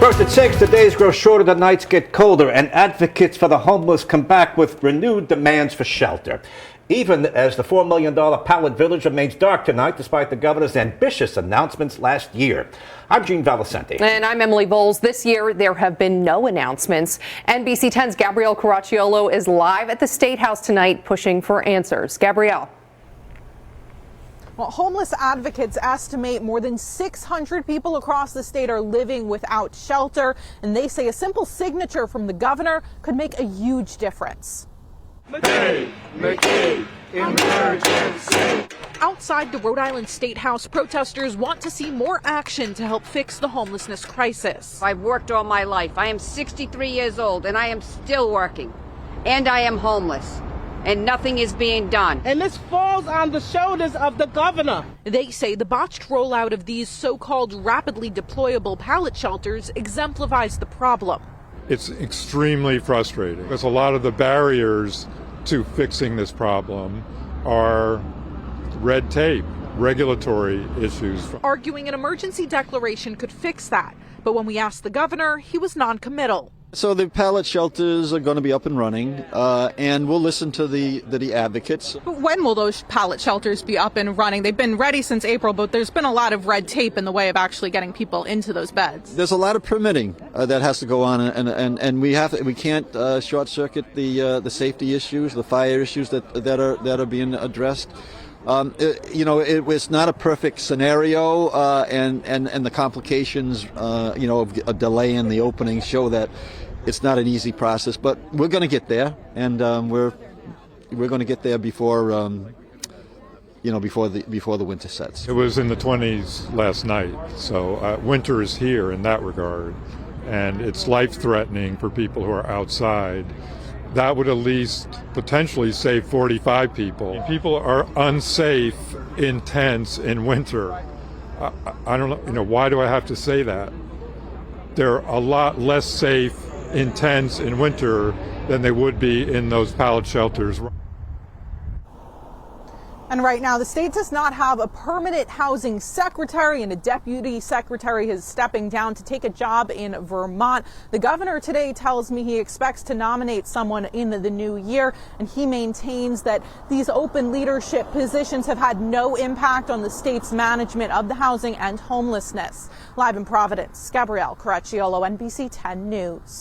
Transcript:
First at 6, the days grow shorter, the nights get colder, and advocates for the homeless come back with renewed demands for shelter. Even as the $4 million pallet village remains dark tonight, despite the governor's ambitious announcements last year. I'm Gene Valicenti. And I'm Emily Bowles. This year, there have been no announcements. NBC 10's Gabrielle Caracciolo is live at the State House tonight, pushing for answers. Gabrielle. Well, homeless advocates estimate more than 600 people across the state are living without shelter, and they say a simple signature from the governor could make a huge difference. McKay, emergency. Outside the Rhode Island State House, protesters want to see more action to help fix the homelessness crisis. I've worked all my life. I am 63 years old and I am still working. And I am homeless. And nothing is being done. And this falls on the shoulders of the governor. They say the botched rollout of these so-called rapidly deployable pallet shelters exemplifies the problem. It's extremely frustrating because a lot of the barriers to fixing this problem are red tape, regulatory issues. Arguing an emergency declaration could fix that. But when we asked the governor, he was non-committal. So the pallet shelters are going to be up and running, and we'll listen to the advocates. When will those pallet shelters be up and running? They've been ready since April, but there's been a lot of red tape in the way of actually getting people into those beds. There's a lot of permitting that has to go on, and we can't short circuit the safety issues, the fire issues that are being addressed. It's not a perfect scenario, and the complications, of a delay in the opening show that it's not an easy process. But we're going to get there, and we're going to get there before the winter sets. It was in the 20s last night, so winter is here in that regard, and it's life-threatening for people who are outside. That would at least potentially save 45 people. People are unsafe in tents in winter. I don't know, why do I have to say that? They're a lot less safe in tents in winter than they would be in those pallet shelters. And right now, the state does not have a permanent housing secretary, and a deputy secretary is stepping down to take a job in Vermont. The governor today tells me he expects to nominate someone in the new year, and he maintains that these open leadership positions have had no impact on the state's management of the housing and homelessness. Live in Providence, Gabrielle Caracciolo, NBC 10 News.